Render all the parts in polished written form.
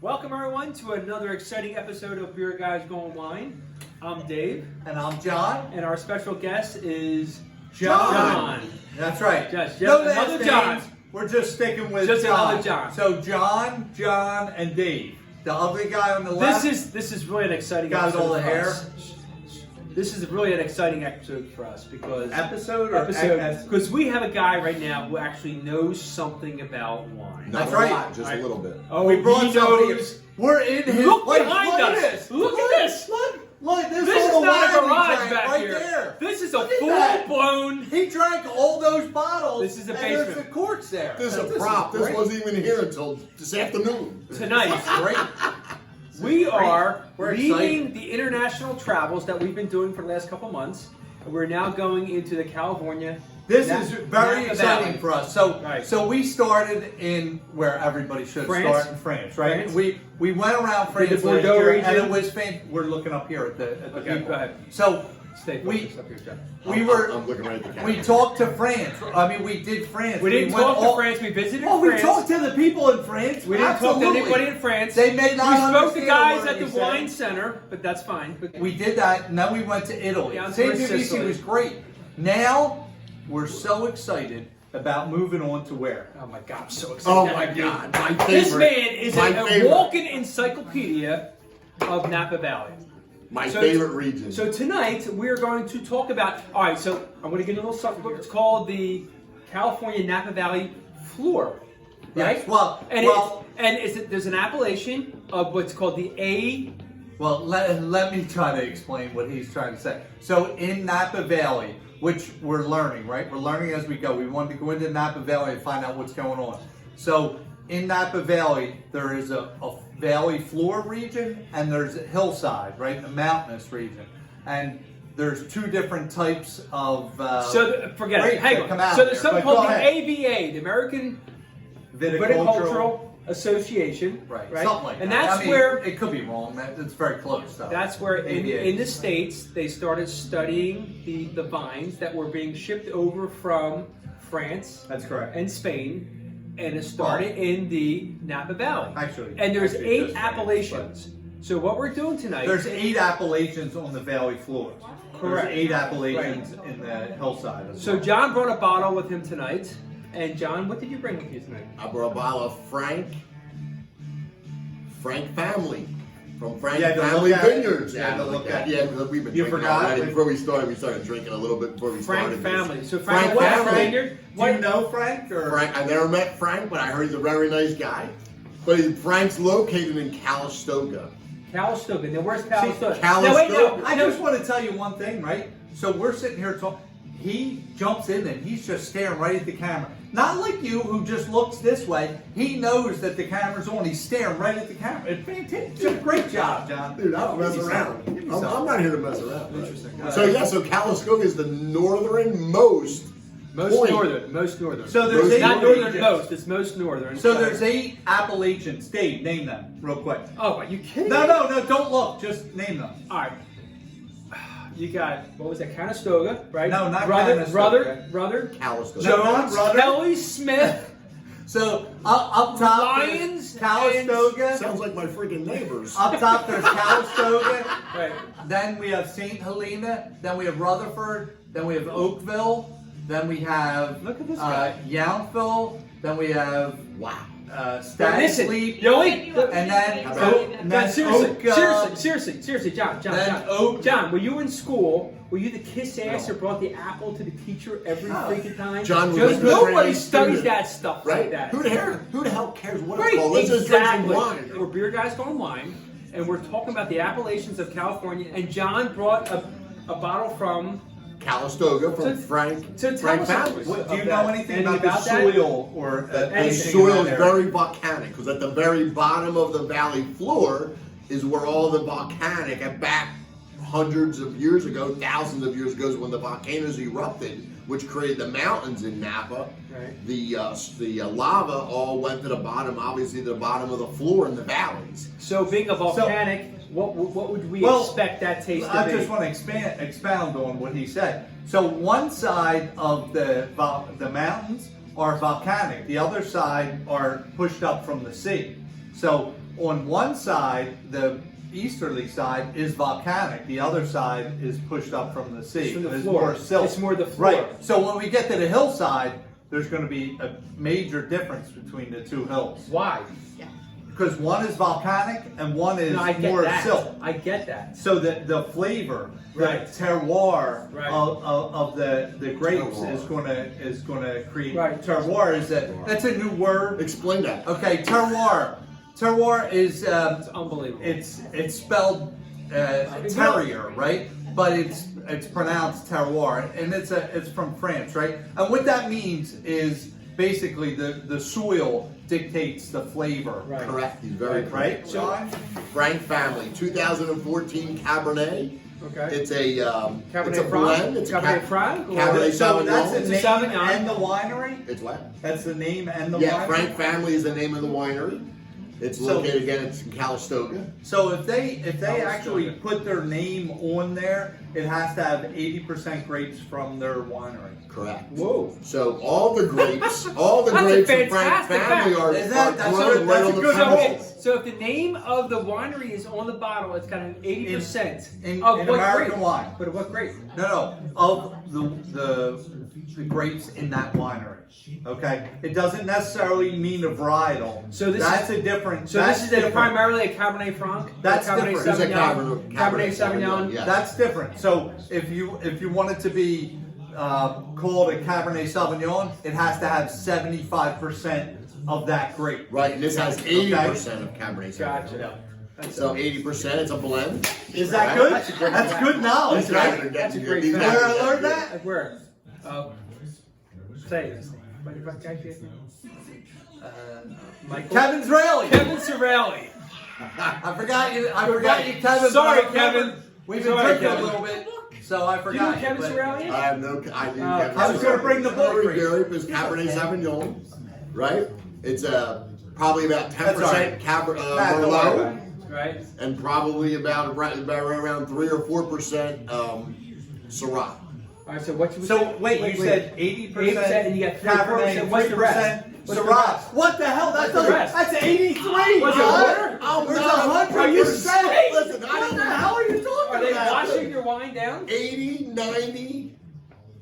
Welcome everyone to another exciting episode of Beer Guys Going Wine. I'm Dave. And I'm John. And our special guest is John. That's right. Just no another last John. names. We're just sticking with Just John. another John. So John, and Dave. The other guy on the left. This is really an exciting got episode all the for hair. us. This is really an exciting episode for us because because we have a guy right now who actually knows something about wine. That's Not a right. lot, just a little bit. Oh, we brought he somebody. knows. We're in his Look place. behind Look us. at this. Look at this. Look, This is all the not a wine he garage drank back right here. there. This is a Look at that. full-blown. He drank all those bottles. This is a and there's basement. the corks there. This is a This prop. This great. wasn't even here until this afternoon. Tonight, Great. we are We're leaving excited. the international travels that we've been doing for the last couple months. And we're now going into the California. This is very Napa exciting Valley. for us. So, Right. so we started in where everybody should France. start in France, right? France. We went around France the last Bordeaux year, region. and it was We're looking up here at the Okay, people. go ahead. So Stay We- focused up here, John. I'm looking right at the camera. we talked to France. I mean, we did France. We didn't went talk to all- France. We visited Oh, we France. talked to the people in France. We didn't talk to Absolutely. anybody in France. They may not We spoke to understand a guys word at the we said. Wine Cellar, but that's fine. We did that, and then we went to Italy. Yeah, Sangiovese Sicily. was great. Now we're so excited about moving on to where? Oh my God, I'm so excited. Oh my God, my favorite. This man is My a favorite. walking encyclopedia of Napa Valley. My So- favorite region. So tonight we're going to talk about. All right, so I'm going to get a little something. It's called the California Napa Valley Floor, right? Yes, well, there's an appellation of what's called the A. Well, let me try to explain what he's trying to say. So in Napa Valley, which we're learning, right? We're learning as we go. We wanted to go into Napa Valley and find out what's going on. So in Napa Valley, there is a valley floor region and there's a hillside, right? A mountainous region. And there's two different types of Forget it. grapes Hang that on. come out So there's there. something But go called the ahead. AVA, the American Viticultural. Viticultural Association, Right, right? something like and that. that's I mean, where it could be wrong. It's very close. Though. That's where AVA. in the States they started studying the vines that were being shipped over from France That's correct. and Spain, and it started in the Napa Valley. Actually, and there's actually 8 just France, appellations. So what we're doing tonight, There's 8 appellations on the valley floor. Correct. There's 8 appellations in the hillside. As so well. John brought a bottle with him tonight. And John, what did you bring with you tonight? I brought a bottle of Frank Family. From Frank Yeah, to Family look at it. Vineyards. Yeah, to look at it. Yeah, because we've been You drinking forgot? already. Before we started drinking a little bit before we Frank started. this. Family. So Frank what Family. vineyard? Do you know Frank? Or? Frank, I never met Frank, but I heard he's a very nice guy. But Frank's located in Calistoga. Calistoga. Now where's Calistoga? Calistoga. Now wait, no. I just want to tell you one thing, right? So we're sitting here talking. He jumps in and he's just staring right at the camera. Not like you, who just looks this way. He knows that the camera's on. He's staring right at the camera. It's fantastic. Great job, John. Dude, I don't mess Give me around. some. Give me I'm some. not here to mess around. Interesting. So yeah, so Calistoga is the northernmost Most point. northern. Most northern. So there's Most 8 not northern regions. most. It's most northern. So there's 8 appellations. Dave, name them real quick. Oh, are you kidding? No, me? no, don't look. Just name them. All right. You got, what was that, Calistoga, right? No, not Brother, Calistoga. Brother, Calistoga. No, not Jones, Brother. Kelly, Smith, So up top, Lions there's Calistoga. Sounds like my freaking neighbors. Up top, there's Calistoga. right? Then we have St. Helena. Then we have Rutherford. Then we have Oakville. Then we have Look at this guy. Yountville. Then we have Wow. Listen, Stanley. you only, And then How about- and then seriously, Oak, seriously, John, then Oak. John, were you in school? Were you the kiss ass that brought the apple to the teacher every No. freaking time? John was Just a good nobody training studies student. that stuff like Right? that. Who the hell cares what it's Right, called? Let's just drink some exactly. wine. We're Beer Guys Going Wine, and we're talking about the appellations of California. And John brought a bottle from. Calistoga from So- Frank so tell Frank us Family. What, do you of know that. anything Anything about the about that? soil or The Anything soil in is that very volcanic because at the very bottom of the valley floor is where all the volcanic, and back hundreds of years ago, thousands of years ago, is when the volcanoes erupted, which created the mountains in Napa. Right. The lava all went to the bottom, obviously to the bottom of the floor in the valleys. So being a volcanic, what would we Well, expect that taste to I be? just want to expound on what he said. So one side of the mountains are volcanic. The other side are pushed up from the sea. So on one side, the easterly side is volcanic. The other side is pushed up from the sea. It's from the There's floor. more silt. It's more the floor. Right. So when we get to the hillside, there's going to be a major difference between the two hills. Why? Because one is volcanic and one is No, I get more that. silt. I get that. So the flavor, Right. the terroir Right. of the grapes Terroir. is gonna create Right. terroir. That's a new word. Explain that. Okay, terroir. Terroir is It's unbelievable. it's spelled terrier, right? But it's pronounced terroir, and it's from France, right? And what that means is basically the soil dictates the flavor. Right. Correct. He's very correct. Right? So- John? Frank Family, 2014 Cabernet. Okay. It's a Cabernet it's a Franc? blend. It's Cabernet a Franc? Cabernet So Sauvignon. that's the It's a name Sauvignon. and the winery? It's what? That's the name and the Yeah, winery? Frank Family is the name of the winery. It's So- located again. It's in Calistoga. So if they actually put their name on there, it has to have 80% grapes from their winery. Correct. Whoa. So all the grapes, all the That's a grapes of Frank fantastic Family fact. are, Is that- are that's grown a- right that's on a the good So premises. so if the name of the winery is on the bottle, it's got an 80% In of what American grape? wine. But of what grape? No, of the grapes in that winery. Okay? It doesn't necessarily mean a varietal. So this that's a different. So that's this is different. primarily a Cabernet Franc. That's Cabernet different. This is a Sauvignon. Cabernet Sauvignon. yeah. That's different. So if you want it to be called a Cabernet Sauvignon, it has to have 75% of that grape. Right, and this has 80% of Cabernet Sauvignon. Gotcha. So 80%, it's a blend. Is that Right? good? That's a great That's fact. good knowledge, These guys right? are That's a getting great good. These fact. guys Where are I learned getting that? Like where? Say it. What the fuck guy's name? Michael. Kevin Zraley. Kevin Sorelli. I forgot you, Kevin. Sorry, but I remember Kevin. We've been Sorry, drinking Kevin. a little bit, so I Do you know forgot. who Kevin but- Sorelli is? I have no idea. I was gonna bring the book. Grape is Cabernet Sauvignon, right? It's probably about 10% Cabernet Matt, don't worry about Merlot, it. Right. and probably about around 3 or 4% Syrah. All right. So what you So wait, you said 80% 80% and you got 3%. Cabernet, What's the rest? 3% What's the Syrah. rest? What the hell? What's the rest? That's 83. What's it, John. water? Oh, There's no. 100%. Are you straight? Listen, I What don't the know. hell are you talking Are they about? washing your wine down? 80, 90.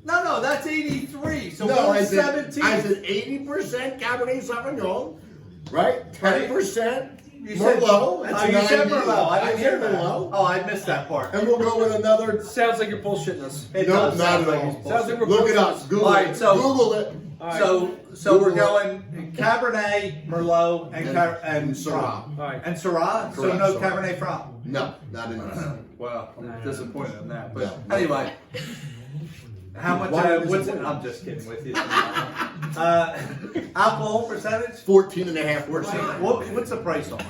No, that's 83. So No, I said 117. 80% Cabernet Sauvignon, right? 10% You said Merlot. Oh, you said Merlot. I didn't hear that. Merlot. Oh, I missed that part. And we'll go with another. Sounds like you're bullshitting us. It No, does not sound at like all. he's Sounds like we're Look it bullshitting up. us. Google All it. right, so- Google it. All right. So we're Google going Cabernet, Merlot, and And Syrah. All right. And Syrah? So Correct, no Syrah. Cabernet Franc. No, not in this. Well, I'm disappointed in that. But No. anyway, how much? Why are you What's it? disappointed? I'm just kidding with you. Alcohol percentage? 14.5%. What's the price on this?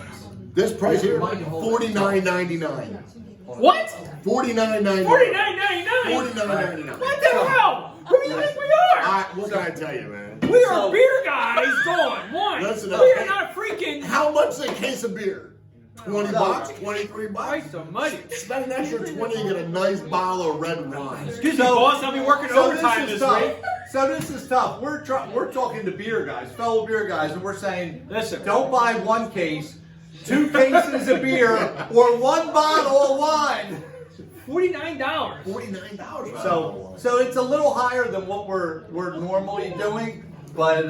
This price here, $49.99. What? $49.99. $49.99. $49.99. What the hell? Who do you think we are? What can I tell you, man? We are So- beer guys going wine. Listen, We okay. are not freaking. How much is a case of beer? 20 bucks? 23 bucks? Christ almighty. Spend an extra 20 and get a nice bottle of red wine. Excuse me, boss. I'll be working overtime this is this tough. week. So this is tough. We're talking to beer guys, fellow beer guys, and we're saying, Listen. don't buy one case, 2 cases of beer, or 1 bottle of wine. $49. $49. So it's a little higher than what we're normally doing, but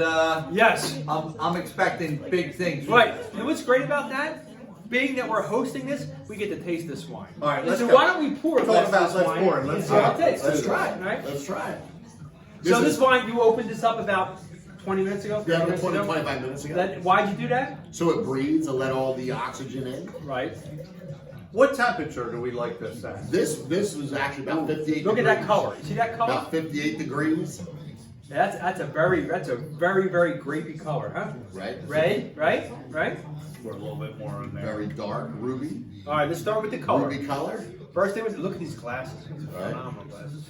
Yes. I'm expecting big things. Right. You know what's great about that? Being that we're hosting this, we get to taste this wine. All right, let's Listen, go. why don't we pour a Talk glass about- of this let's wine pour it. and Let's see how try it it. tastes? Let's try it. Right? Let's try it. So this wine, you opened this up about 20 minutes ago? 30 Yeah, minutes 20, ago? 25 minutes ago. Why'd you do that? So it breathes and let all the oxygen in. Right. What temperature do we like this at? This was actually about 58 Look at degrees. that color. See that color? About 58 degrees, That's a very very grapey color, huh? right? Red, right? We're a little bit more in there. Very dark, ruby, All right, let's start with the color. ruby color. First thing was look at these glasses. Right. Phenomenal glasses.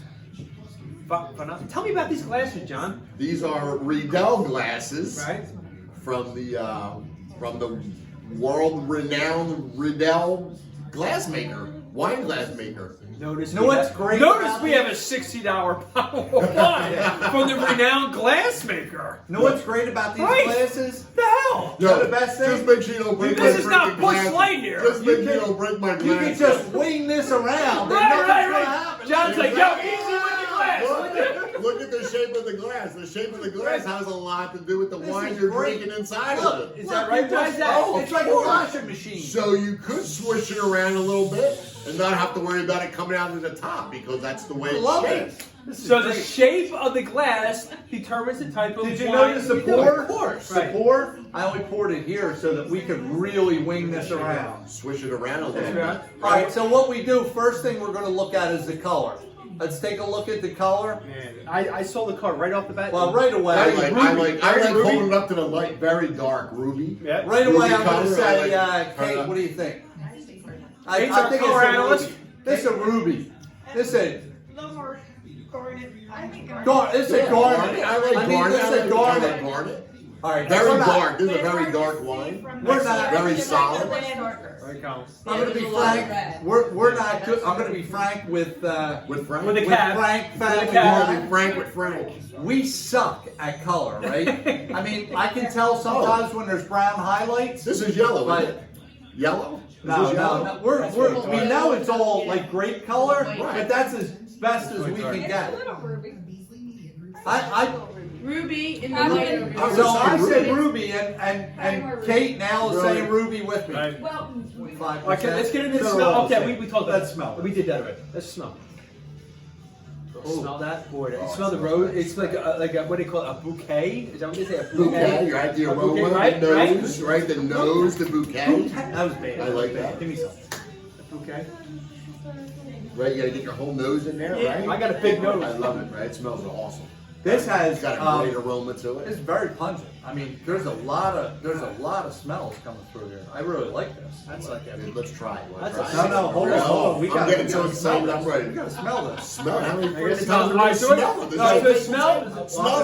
Tell me about these glasses, John. These are Riedel glasses Right? from the world-renowned Riedel glassmaker. wine glass maker. Notice You know what's great Notice about we have a $60 bottle of wine from the renowned glassmaker. You know what's great about these Right. glasses? The hell? You know the best thing? Just make sure you don't break This my is not freaking Busch glass. Light here. Just make sure you don't break my glass. You can just wing this around. and Right, nothing's right, gonna right. happen. John's like, yo, easy with the glass. Look at the shape of the glass. The shape of the glass has a lot to do with the This wine is you're great. drinking inside Look, of it. Is that right? you Why just- is that? oh, it's like a washing machine. So you could swish it around a little bit and not have to worry about it coming out of the top because that's the way I it's love shaped. it. This is So the great. shape of the glass determines the type of Did you wine notice the we do. pour? Of course. The Right. pour? I only poured it here so that we could really wing this around. Swish it around a little That's bit. right. All right, so what we do, first thing we're going to look at is the color. Let's take a look at the color. Man, I saw the car right off the bat. Well, right away, I like Very holding ruby. it up to the light, very dark ruby. Yeah. right away, Ruby I'm going to color, say, I like- Kate, what do you think? Kate's our think color it's a analyst. ruby. This is a ruby. This is a No more garnet. I think This is a garnet. I like garnet. This is a I garnet. like garnet. All right, Very we're not- dark. This is a very dark wine. We're not- Very solid. Right, Colin. I'm going to be frank. We're not good. I'm going to be frank with With Frank. With the with cab. Frank family. the cab. Wine. Frank with Frank. We suck at color, right? I mean, I can tell sometimes when there's brown highlights. This is yellow, But- isn't it? Yellow? Is No, this no, yellow? no. We know it's all like grape color, Right. but that's as best as we can It's a get. little ruby. Ruby in the I light. like- I was So I saying said ruby. ruby, and Kate now is Really? saying ruby with me. Right. Well, 5%. Okay, let's get into the They're smell. all the Okay, same. we talked about Let's it. smell. We did that already. Let's smell. Ooh. Smell that? Boy, Oh, it smell the it rose. smells It's like a, what do they call it? A bouquet? Is that what they say? A Bouquet, right? The A aroma, bouquet, right? the nose, right? The nose, the bouquet. That was bad. I like that. Give me some. A bouquet. Right, you gotta get your whole nose in there, Yeah, right? I got a big nose. I love it, right? It smells awesome. This has It's got a great aroma to it's it. very pungent. I mean, there's a lot of smells coming through here. I really like this. That's like that. Let's try it. Wanna That's try a- it? No, hold on, hold on. We I'm gotta- getting we so gotta excited, smell I'm this. ready. We gotta smell this. Smell. How many I gotta first smell. times All right, we so what- smell it? This all right, is- so smell. Well,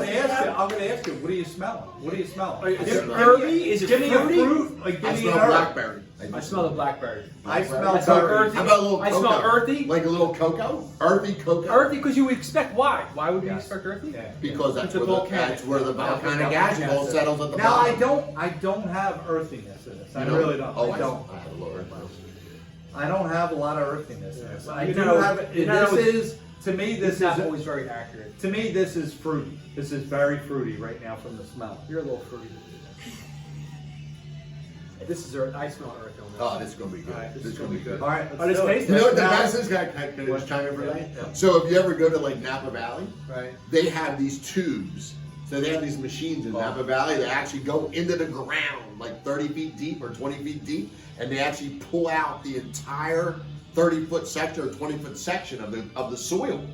I'm gonna ask you. What are you smelling? What are you smelling? Is it Give- earthy? Is it Give me a fruity? fruit. Like, I give me an smell herb. blackberry. I smell the blackberry. I smell I smell berry. earthy. How about a little I cocoa? smell earthy. Like a little cocoa? Earthy cocoa? Earthy, because you would expect why? Why would we Yes. expect earthy? Yeah. Because that's It's a where, the, volcanic. that's where the volcanic Yeah. ash all settles at the Now bottom. I don't have earthiness in this. I You know? really don't. Oh, I don't. I have a little earthy. I don't have a lot of earthiness in this. I You do know- have. you know, This is to me. This This is not is always very accurate. to me. This is fruity. This is very fruity right now from the smell. You're a little fruity. This is earth. I smell earth on this. Oh, this is going to be good. All right, this is going to be good. All right. Oh, this do it. tastes You know what the Now- best is? Can I just chime in for that? Yeah. So if you ever go to like Napa Valley, Right. they have these tubes. So they have these machines in Napa Valley that actually go into the ground like 30 feet deep or 20 feet deep, and they actually pull out the entire 30-foot section or 20-foot section of the soil,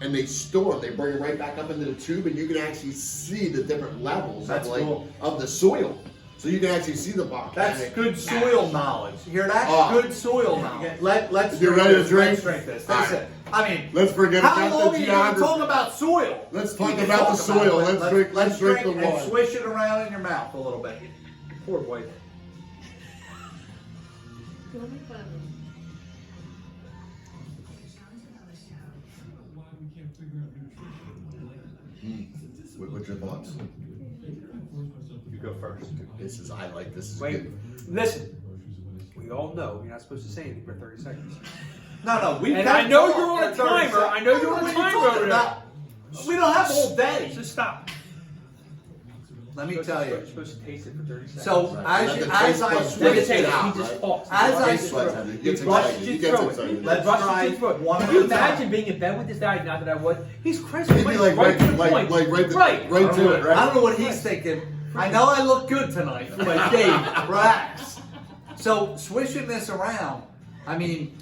and they store it. They bring it right back up into the tube, and you can actually see the different levels That's of like cool. of the soil. So you can actually see the volcanic. That's good soil knowledge. You hear that? Oh. Good soil knowledge. Let's You drink ready to this. drink? Let's drink this. All That's right. it. I mean, Let's forget how about long the are you going to geography. talk about soil? Let's We talk can about the talk soil. it. Let's drink the and wine. swish it around in your mouth a little bit. Poor boy. What's your thoughts? You go first. This is I like this is Wait. good. Listen. We all know you're not supposed to say anything for 30 seconds. No, we. And can I know talk you're on a for 30 timer. seconds. I know you're on a What are you timer talking over there. about? We don't have all day. So stop. Let me You're tell you. supposed to taste it for 30 seconds. So Let as the you, taste as I buds Let me switch tell taste you, it out, he just right? talks. As I Taste buds have it. He gets Rushed excited. He your gets throat. excited. Let's Rushed try your throat. one Can at you a time. imagine being in bed with this guy? Not that I would. He's crazy. He'd be like right to the right point. to Right. it, right? I don't know what he's thinking. I know I look good tonight, but Dave, relax. So swishing this around, I mean,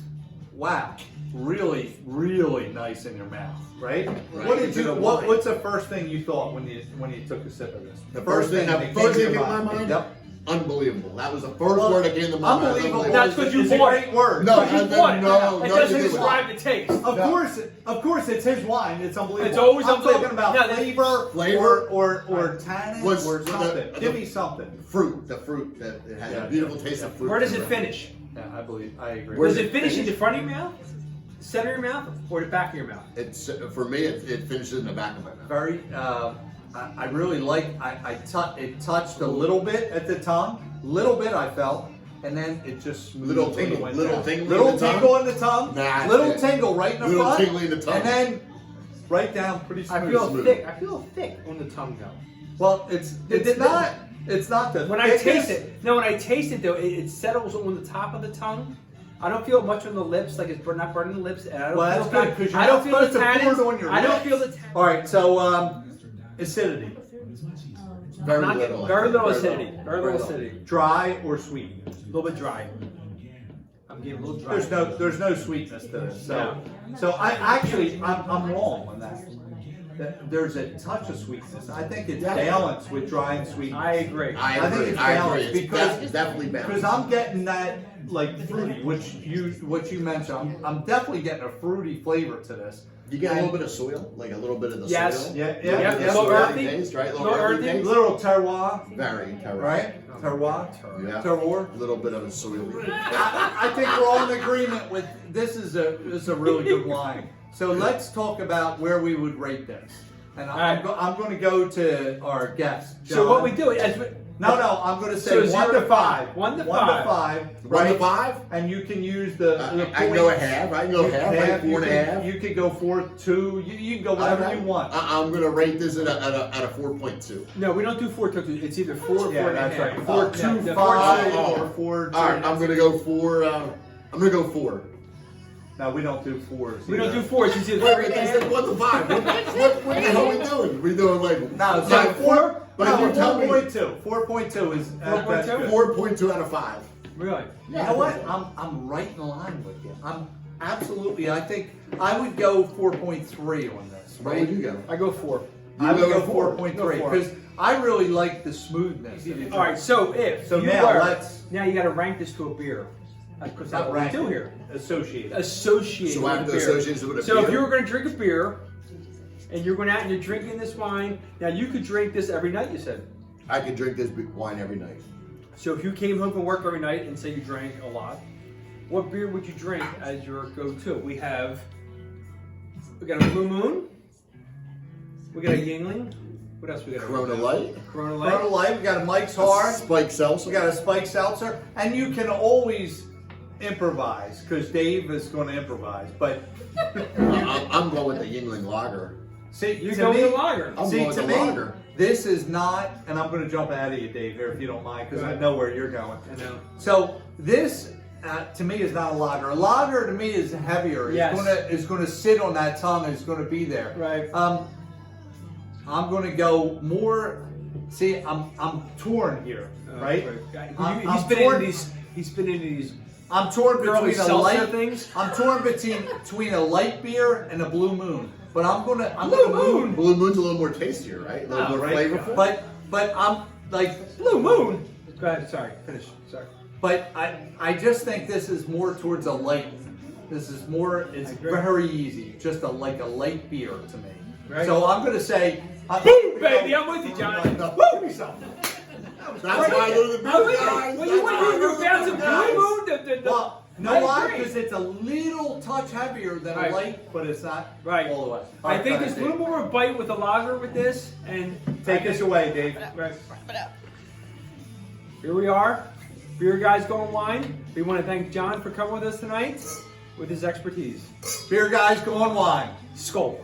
wow, really, really nice in your mouth, right? Right. What did Into you? the What, wine. what's the first thing you thought when you took a sip of this? The first thing that that came to came your to my mind. Yep. Unbelievable. That was the first word that came to my mind. Unbelievable. That's 'cause you is a bought great it. word. No, Because you no, bought it. no, It nothing doesn't to do with describe it. the taste. Of course, it's his wine. It's unbelievable. It's always I'm unbelievable. talking about Now, this- flavor, or tannin, Was or the- something. the- Give me something. Fruit, the fruit that it has Yeah. a beautiful taste of fruit. Where does to it finish? Yeah, I agree. Where's Does it it finish in the finish? front of your mouth, center of your mouth, or the back of your mouth? It's for me. It finishes in the back of my mouth. Very. I really like. It touched a little bit at the tongue, little bit I felt, and then it just smoothed Little when it tingle, went little down. tingle in little the tongue? tingle in the tongue, Nah, little it- tingle right in the little front, tingle in the tongue. and then right down pretty smooth. I feel smooth. thick. I feel thick on the tongue though. Well, it's not. It's not the. When I thickest. taste it, no, when I taste it though, it settles on the top of the tongue. I don't feel it much on the lips, like it's not burning the lips, and I don't Well, feel that's good, that- 'cause you're I don't not feel the supposed to pour tannins. it on your I don't lips. feel the tannins. All right, so acidity, Very Not little. getting- very little acidity. Very little acidity. dry or sweet. A little bit dry. I'm getting a little dry. There's no sweetness to this. So I'm wrong on that. There's a touch of sweetness. I think it's balanced with dry and sweet. I agree. I I think agree. it's I agree. balanced It's because- definitely Because balanced. I'm getting that like fruity, what you mentioned. I'm definitely getting a fruity flavor to this. You get a little bit of soil, like a little bit of the Yes. soil. Yeah, A little yeah, bit of yeah. the Little soil earthy. taste, right? Little earthy. taste. Little terroir, Very terrible. right? Terroir, Yeah. terroir. A little bit of a soil. I think we're all in agreement with this is a really good wine. So let's talk about where we would rate this. And I'm going to go to our guest. So what we John. do is No, I'm going to say So 1 0 to to 5. 5. 1 to 1 to 5. 5. 1 to right? 5? And you can use the I can go a points. half. I can go half. Like 4 and a half. You could go 4.2. You can go whatever you want. I'm gonna rate this at a 4.2. no, we don't do 4 to. It's either 4 or Yeah, 4 and a that's half. right. Oh, 4.25 Oh. or 4. All right, I'm gonna go 4. I'm gonna go 4. No, we don't do 4s. We don't either. do 4s. It's either Wait, 3 wait, and a they half. said 1 to 5. What the hell are we doing? We doing like No, so like 4. But if you tell me 4.2. 4.2 is 4.2? 4.2 out of 5. Really? You know what? I'm right in line with you. I'm absolutely. I think I would go 4.3 on this. Where Right? would you go? I go 4. I would go go 4. 4.3 Go 4. because I really like the smoothness. All right. So if So you now were, let's- now you got to rank this to a beer. Because that's Not what we rank do it, here. associated. Associated So I with have a to beer. associate it with a So if beer? you were going to drink a beer, and you're going out and you're drinking this wine, now you could drink this every night. You said. I could drink this wine every night. So if you came home from work every night and say you drank a lot, what beer would you drink as your go-to? We got a Blue Moon. We got a Yingling. What else we got? Corona Light, Corona Light. Corona Light. We got a Mike's Hard. Spike Seltzer. We got a Spike Seltzer, and you can always improvise because Dave is going to improvise. But I'm going with the Yingling Lager. see, You to go with me, a lager. I'm see, going with to the me, lager. this is not, and I'm going to jump ahead of you, Dave, here if you don't mind, because I know where you're going. I know. So this, to me, is not a lager. A lager to me is heavier. Yes. It's going to sit on that tongue. It's going to be there. Right. I'm going to go more. See, I'm torn here, right? He's been into these. He's been into these. I'm torn Girly between a seltzer light things? I'm torn between a light beer and a Blue Moon. But I'm Blue gonna Moon? Blue Moon's a little more tastier, right? A little Oh, more right? flavorful. But I'm like Blue Moon. Go ahead. Sorry. Finish. Sorry. But I just think this is more towards a light. This is more. It's agree. very easy. Just like a light beer to me. Right. So I'm gonna say. Woo, baby, I'm with you, John. No. Woo, give me some. That's why you're the big I'm with you. guy. Well, you want you found some Blue Moon. Well, I no, why? agree. Because it's a little touch heavier than Right. a light, but it's not Right. all the way. I think All right, there's a little more of a bite with the lager with this, and Take us away, Dave. Right. Here we are, Beer Guys Going Wine. We want to thank John for coming with us tonight with his expertise. Beer guys, go on wine. Skull.